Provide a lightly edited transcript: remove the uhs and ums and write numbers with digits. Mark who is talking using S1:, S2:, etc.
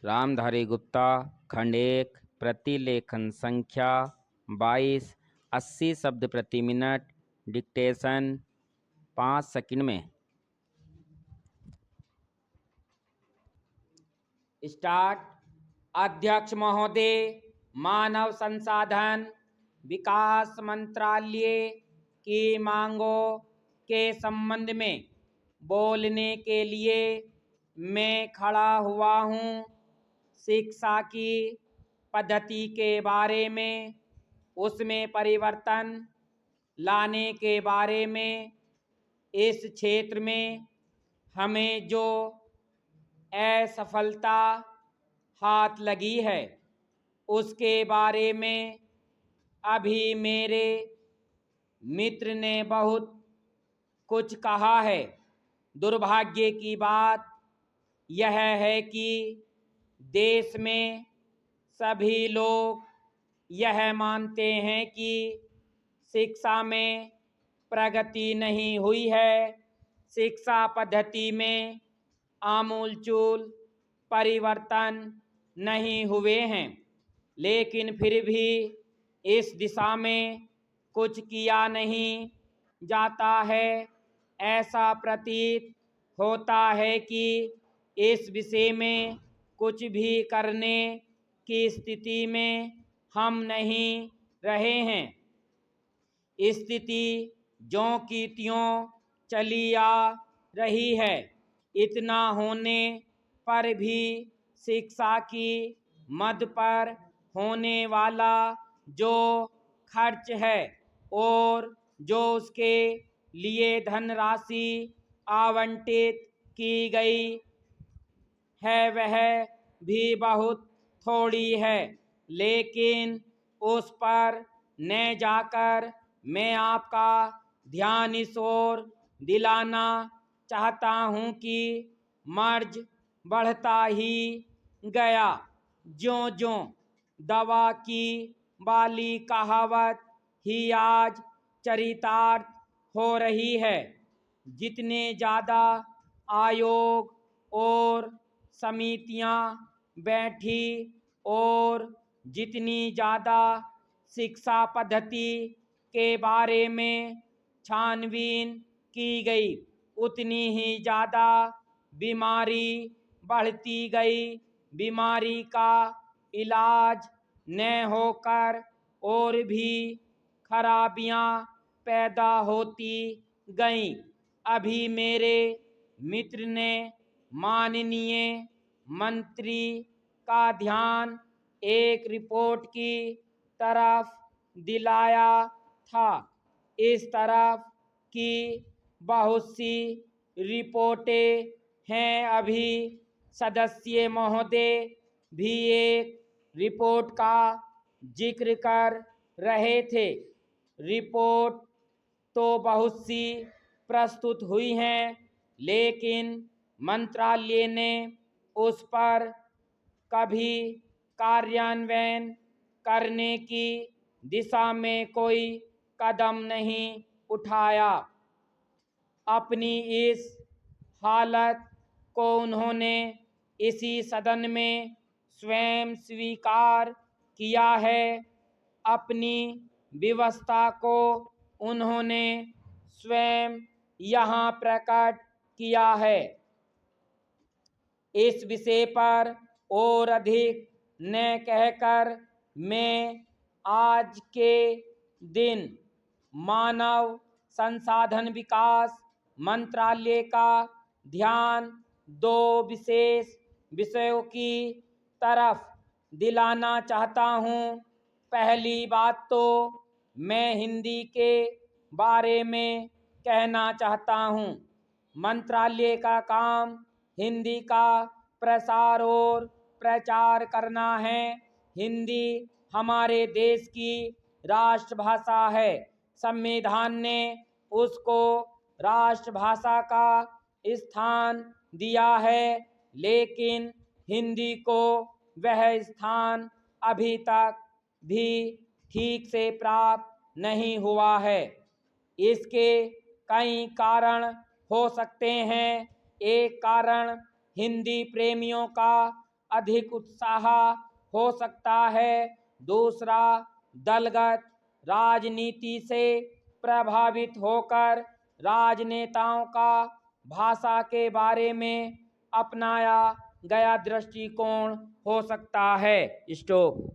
S1: रामधारी गुप्ता, खंड 1, प्रतिलेखन संख्या 22, 80 शब्द प्रति मिनट, डिक्टेशन 5 सेकंड में। स्टार्ट। अध्यक्ष महोदय, मानव संसाधन विकास मंत्रालय की मांगों के संबंध में बोलने के लिए मैं खड़ा हुआ हूँ। शिक्षा की पद्धति के बारे में, उसमें परिवर्तन लाने के बारे में, इस क्षेत्र में हमें जो असफलता हाथ लगी है उसके बारे में अभी मेरे मित्र ने बहुत कुछ कहा है। दुर्भाग्य की बात यह है कि देश में सभी लोग यह मानते हैं कि शिक्षा में प्रगति नहीं हुई है। शिक्षा पद्धति में आमूलचूल परिवर्तन नहीं हुए हैं, लेकिन फिर भी इस दिशा में कुछ किया नहीं जाता है। ऐसा प्रतीत होता है कि इस विषय में कुछ भी करने की स्थिति में हम नहीं रहे हैं। स्थिति ज्यों की त्यों चली आ रही है। इतना होने पर भी शिक्षा की मद पर होने वाला जो खर्च है और जो उसके लिए धनराशि आवंटित की गई है वह भी बहुत थोड़ी है। लेकिन उस पर न जाकर मैं आपका ध्यान इस ओर दिलाना चाहता हूँ कि मर्ज बढ़ता ही गया। ज्यों ज्यों दवा की वाली कहावत ही आज चरितार्थ हो रही है। जितने ज़्यादा आयोग और समितियां बैठी और जितनी ज़्यादा शिक्षा पद्धति के बारे में छानबीन की गई, उतनी ही ज़्यादा बीमारी बढ़ती गई। बीमारी का इलाज न होकर और भी खराबियां पैदा होती गईं। अभी मेरे मित्र ने माननीय मंत्री का ध्यान एक रिपोर्ट की तरफ दिलाया था। इस तरफ की बहुत सी रिपोर्टें हैं। अभी सदस्य महोदय भी एक रिपोर्ट का जिक्र कर रहे थे। रिपोर्ट तो बहुत सी प्रस्तुत हुई हैं, लेकिन मंत्रालय ने उस पर कभी कार्यान्वयन करने की दिशा में कोई कदम नहीं उठाया। अपनी इस हालत को उन्होंने इसी सदन में स्वयं स्वीकार किया है। अपनी व्यवस्था को उन्होंने स्वयं यहाँ प्रकट किया है। इस विषय पर और अधिक न कहकर मैं आज के दिन मानव संसाधन विकास मंत्रालय का ध्यान दो विशेष विषयों की तरफ दिलाना चाहता हूँ। पहली बात तो मैं हिंदी के बारे में कहना चाहता हूँ। मंत्रालय का काम हिंदी का प्रसार और प्रचार करना है। हिंदी हमारे देश की राष्ट्रभाषा है। संविधान ने उसको राष्ट्रभाषा का स्थान दिया है, लेकिन हिंदी को वह स्थान अभी तक भी ठीक से प्राप्त नहीं हुआ है। इसके कई कारण हो सकते हैं। एक कारण हिंदी प्रेमियों का अधिक उत्साह हो सकता है। दूसरा, दलगत राजनीति से प्रभावित होकर राजनेताओं का भाषा के बारे में अपनाया गया दृष्टिकोण हो सकता है। स्टॉप।